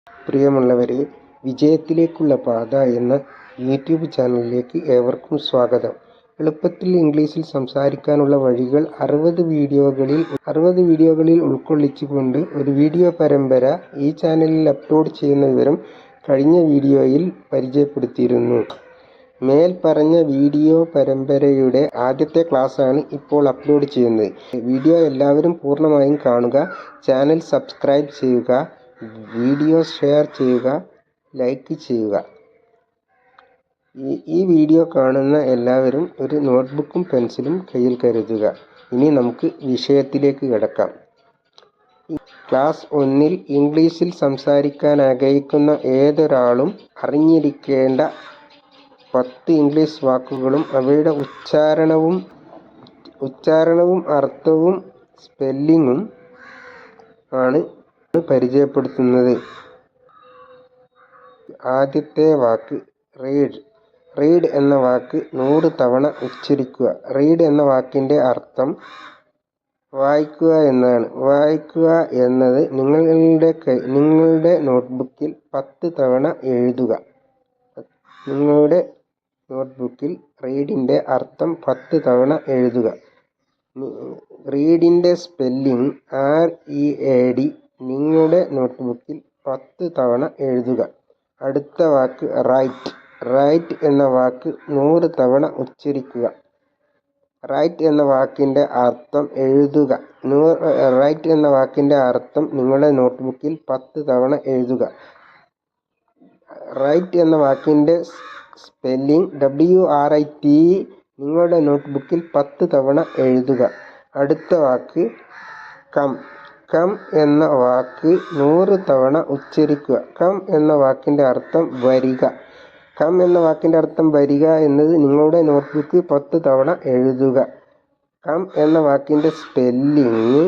പ്രിയമുള്ളവരെ, വിജയത്തിലേക്കുള്ള പാത എന്ന യൂട്യൂബ് ചാനലിലേക്ക് ഏവർക്കും സ്വാഗതം. എളുപ്പത്തിൽ ഇംഗ്ലീഷിൽ സംസാരിക്കാനുള്ള വഴികൾ 60 വീഡിയോകളിൽ ഉൾക്കൊള്ളിച്ചുകൊണ്ട് ഒരു വീഡിയോ പരമ്പര ഈ ചാനലിൽ അപ്ലോഡ് ചെയ്യുന്ന വിവരം കഴിഞ്ഞ വീഡിയോയിൽ പരിചയപ്പെടുത്തിയിരുന്നു. മേൽപ്പറഞ്ഞ വീഡിയോ പരമ്പരയുടെ ആദ്യത്തെ ക്ലാസ്സാണ് ഇപ്പോൾ അപ്ലോഡ് ചെയ്യുന്നത്. വീഡിയോ എല്ലാവരും പൂർണ്ണമായും കാണുക, ചാനൽ സബ്സ്ക്രൈബ് ചെയ്യുക, വീഡിയോ ഷെയർ ചെയ്യുക, ലൈക്ക് ചെയ്യുക. ഈ വീഡിയോ കാണുന്ന എല്ലാവരും ഒരു നോട്ട്ബുക്കും പെൻസിലും കയ്യിൽ കരുതുക. ഇനി നമുക്ക് വിഷയത്തിലേക്ക് കിടക്കാം. ക്ലാസ് 1-ൽ ഇംഗ്ലീഷിൽ സംസാരിക്കാൻ ആഗ്രഹിക്കുന്ന ഏതൊരാളും അറിഞ്ഞിരിക്കേണ്ട 10 ഇംഗ്ലീഷ് വാക്കുകളും അവയുടെ ഉച്ചാരണവും അർത്ഥവും സ്പെല്ലിങ്ങും ആണ് പരിചയപ്പെടുത്തുന്നത്. ആദ്യത്തെ വാക്ക് റീഡ്. റീഡ് എന്ന വാക്ക് 100 തവണ ഉച്ചരിക്കുക. റീഡ് എന്ന വാക്കിൻ്റെ അർത്ഥം വായിക്കുക എന്നതാണ്. വായിക്കുക എന്നത് നിങ്ങളുടെ നോട്ട്ബുക്കിൽ 10 തവണ എഴുതുക. നിങ്ങളുടെ നോട്ട്ബുക്കിൽ റീഡിൻ്റെ അർത്ഥം 10 തവണ എഴുതുക. റീഡിൻ്റെ സ്പെല്ലിംഗ് READ നിങ്ങളുടെ നോട്ട്ബുക്കിൽ 10 തവണ എഴുതുക. അടുത്ത വാക്ക് റൈറ്റ്. റൈറ്റ് എന്ന വാക്ക് 100 തവണ ഉച്ചരിക്കുക. റൈറ്റ് എന്ന വാക്കിൻ്റെ അർത്ഥം എഴുതുക. റൈറ്റ് എന്ന വാക്കിൻ്റെ അർത്ഥം നിങ്ങളുടെ നോട്ട്ബുക്കിൽ 10 തവണ എഴുതുക. റൈറ്റ് എന്ന വാക്കിൻ്റെ സ്പെല്ലിംഗ് WRITE നിങ്ങളുടെ നോട്ട്ബുക്കിൽ 10 തവണ എഴുതുക. അടുത്ത വാക്ക് കം. കം എന്ന വാക്ക് 100 തവണ ഉച്ചരിക്കുക. കം എന്ന വാക്കിൻ്റെ അർത്ഥം വരിക. കം എന്ന വാക്കിൻ്റെ അർത്ഥം വരിക എന്നത് നിങ്ങളുടെ നോട്ട്ബുക്ക് 10 തവണ എഴുതുക. കം എന്ന വാക്കിൻ്റെ സ്പെല്ലിംഗ്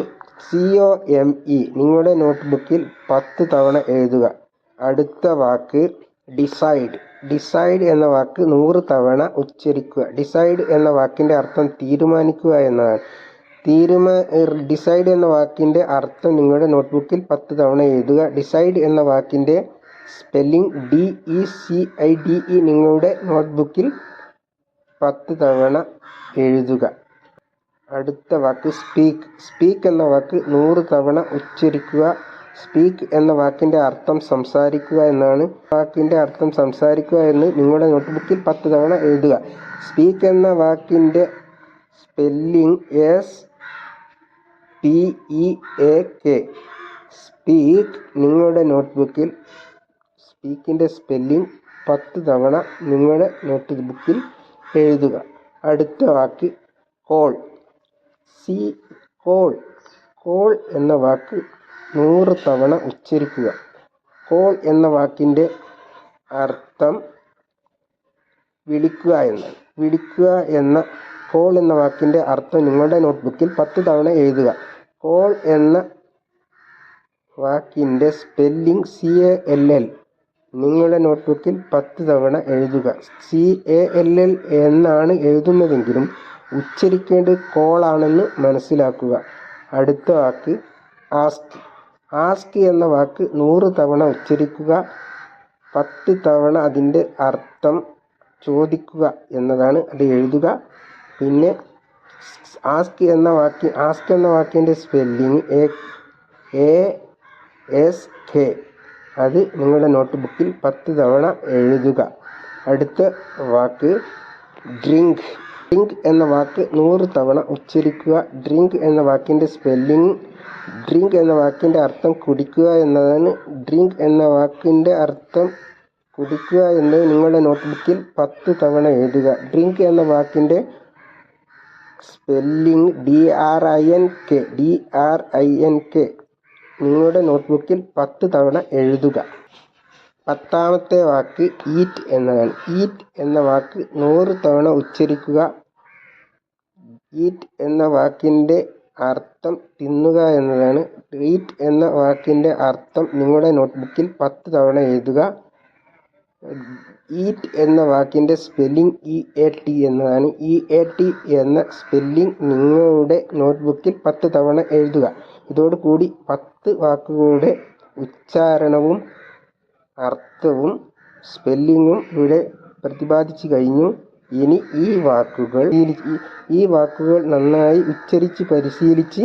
COME നിങ്ങളുടെ നോട്ട്ബുക്കിൽ 10 തവണ എഴുതുക. അടുത്ത വാക്ക് ഡിസൈഡ്. ഡിസൈഡ് എന്ന വാക്ക് 100 തവണ ഉച്ചരിക്കുക. ഡിസൈഡ് എന്ന വാക്കിൻ്റെ അർത്ഥം തീരുമാനിക്കുക എന്നതാണ്. ഡിസൈഡ് എന്ന വാക്കിൻ്റെ അർത്ഥം നിങ്ങളുടെ നോട്ട്ബുക്കിൽ 10 തവണ എഴുതുക. ഡിസൈഡ് എന്ന വാക്കിൻ്റെ സ്പെല്ലിംഗ് DECIDE നിങ്ങളുടെ നോട്ട്ബുക്കിൽ 10 തവണ എഴുതുക. അടുത്ത വാക്ക് സ്പീക്ക്. സ്പീക്ക് എന്ന വാക്ക് 100 തവണ ഉച്ചരിക്കുക. സ്പീക്ക് എന്ന വാക്കിൻ്റെ അർത്ഥം സംസാരിക്കുക എന്നാണ്. വാക്കിൻ്റെ അർത്ഥം സംസാരിക്കുക എന്ന് നിങ്ങളുടെ നോട്ട്ബുക്കിൽ 10 തവണ എഴുതുക. സ്പീക്ക് എന്ന വാക്കിൻ്റെ സ്പെല്ലിംഗ് SPEAK. സ്പീക്ക് നിങ്ങളുടെ നോട്ട്ബുക്കിൽ സ്പീക്കിൻ്റെ സ്പെല്ലിംഗ് 10 തവണ നിങ്ങളുടെ നോട്ട്ബുക്കിൽ എഴുതുക. അടുത്ത വാക്ക് കോൾ. കോൾ. കോൾ എന്ന വാക്ക് 100 തവണ ഉച്ചരിക്കുക. കോൾ എന്ന വാക്കിൻ്റെ അർത്ഥം വിളിക്കുക എന്നാണ്. കോൾ എന്ന വാക്കിൻ്റെ അർത്ഥം നിങ്ങളുടെ നോട്ട്ബുക്കിൽ 10 തവണ എഴുതുക. കോൾ എന്ന വാക്കിൻ്റെ സ്പെല്ലിംഗ് CALL നിങ്ങളുടെ നോട്ട്ബുക്കിൽ 10 തവണ എഴുതുക. CALL എന്നാണ് എഴുതുന്നതെങ്കിലും ഉച്ചരിക്കേണ്ടത് കോളാണെന്ന് മനസ്സിലാക്കുക. അടുത്ത വാക്ക് ആസ്ക്. ആസ്ക് എന്ന വാക്ക് 100 തവണ ഉച്ചരിക്കുക. 10 തവണ അതിൻ്റെ അർത്ഥം ചോദിക്കുക എന്നതാണ്. അത് എഴുതുക. പിന്നെ ആസ്ക് എന്ന വാക്കിൻ്റെ സ്പെല്ലിംഗ് ASK അത് നിങ്ങളുടെ നോട്ട്ബുക്കിൽ 10 തവണ എഴുതുക. അടുത്ത വാക്ക് ഡ്രിങ്ക്. ഡ്രിങ്ക് എന്ന വാക്ക് 100 തവണ ഉച്ചരിക്കുക. ഡ്രിങ്ക് എന്ന വാക്കിൻ്റെ സ്പെല്ലിംഗ് ഡ്രിങ്ക് എന്ന വാക്കിൻ്റെ അർത്ഥം കുടിക്കുക എന്നതാണ്. ഡ്രിങ്ക് എന്ന വാക്കിൻ്റെ അർത്ഥം കുടിക്കുക എന്നത് നിങ്ങളുടെ നോട്ട്ബുക്കിൽ 10 തവണ എഴുതുക. ഡ്രിങ്ക് എന്ന വാക്കിൻ്റെ സ്പെല്ലിംഗ് DRINK നിങ്ങളുടെ നോട്ട്ബുക്കിൽ 10 തവണ എഴുതുക. 10ാമത്തെ വാക്ക് ഈറ്റ് എന്നതാണ്. ഈറ്റ് എന്ന വാക്ക് 100 തവണ ഉച്ചരിക്കുക. ഈറ്റ് എന്ന വാക്കിൻ്റെ അർത്ഥം തിന്നുക എന്നതാണ്. ഈറ്റ് എന്ന വാക്കിൻ്റെ അർത്ഥം നിങ്ങളുടെ നോട്ട്ബുക്കിൽ 10 തവണ എഴുതുക. ഈറ്റ് എന്ന വാക്കിൻ്റെ സ്പെല്ലിംഗ് EAT എന്നതാണ്. EAT എന്ന സ്പെല്ലിംഗ് നിങ്ങളുടെ നോട്ട്ബുക്കിൽ 10 തവണ എഴുതുക. ഇതോടുകൂടി 10 വാക്കുകളുടെ ഉച്ചാരണവും അർത്ഥവും സ്പെല്ലിങ്ങും ഇവിടെ പ്രതിപാദിച്ചു കഴിഞ്ഞു. ഇനി ഈ വാക്കുകൾ നന്നായി ഉച്ചരിച്ച് പരിശീലിച്ച്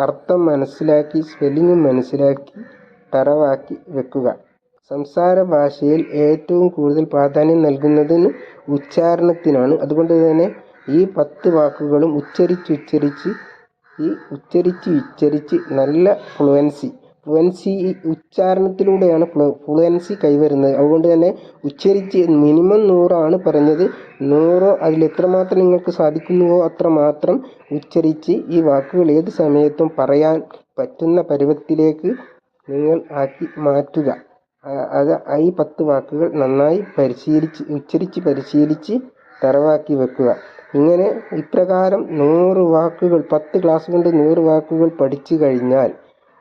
അർത്ഥം മനസ്സിലാക്കി സ്പെല്ലിങ്ങും മനസ്സിലാക്കി തറവാക്കി വെക്കുക. സംസാര ഭാഷയിൽ ഏറ്റവും കൂടുതൽ പ്രാധാന്യം നൽകുന്നതിന് ഉച്ചാരണത്തിനാണ്. അതുകൊണ്ട് തന്നെ ഈ 10 വാക്കുകളും ഉച്ചരിച്ച് നല്ല ഫ്ലുവൻസി ഉച്ചാരണത്തിലൂടെയാണ് ഫ്ലുവൻസി കൈവരുന്നത്. അതുകൊണ്ട് തന്നെ ഉച്ചരിച്ച് മിനിമം 100 പറഞ്ഞത്. 100 അതിൽ എത്രമാത്രം നിങ്ങൾക്ക് സാധിക്കുന്നുവോ അത്രമാത്രം ഉച്ചരിച്ച് ഈ വാക്കുകൾ ഏത് സമയത്തും പറയാൻ പറ്റുന്ന പരുവത്തിലേക്ക് നിങ്ങൾ ആക്കി മാറ്റുക. ഈ 10 വാക്കുകൾ നന്നായി ഉച്ചരിച്ച് പരിശീലിച്ച് തറവാക്കി വെക്കുക. ഇപ്രകാരം 100 വാക്കുകൾ 10 ക്ലാസ് കൊണ്ട് 100 വാക്കുകൾ പഠിച്ചു കഴിഞ്ഞാൽ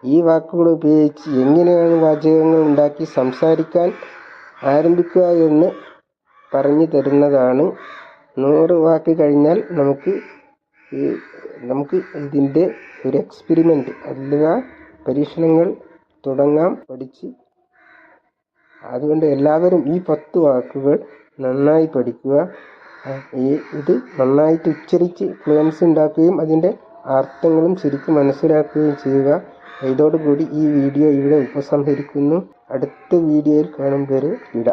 ഈ വാക്കുകൾ ഉപയോഗിച്ച് എങ്ങനെയാണ് വാചകങ്ങൾ ഉണ്ടാക്കി സംസാരിക്കാൻ ആരംഭിക്കുക എന്ന് പറഞ്ഞു തരുന്നതാണ്. 100 വാക്ക് കഴിഞ്ഞാൽ നമുക്ക് ഇതിൻ്റെ ഒരു എക്സ്പെരിമെൻ്റ് അഥവാ പരീക്ഷണങ്ങൾ തുടങ്ങാം പഠിച്ച്. അതുകൊണ്ട് എല്ലാവരും ഈ 10 വാക്കുകൾ നന്നായി പഠിക്കുക. ഇത് നന്നായിട്ട് ഉച്ചരിച്ച് ഫ്ലുവൻസി ഉണ്ടാക്കുകയും അതിൻ്റെ അർത്ഥങ്ങളും ശരിക്കും മനസ്സിലാക്കുകയും ചെയ്യുക. ഇതോടുകൂടി ഈ വീഡിയോ ഇവിടെ ഉപസംഹരിക്കുന്നു. അടുത്ത വീഡിയോയിൽ കാണും വരെ വിട.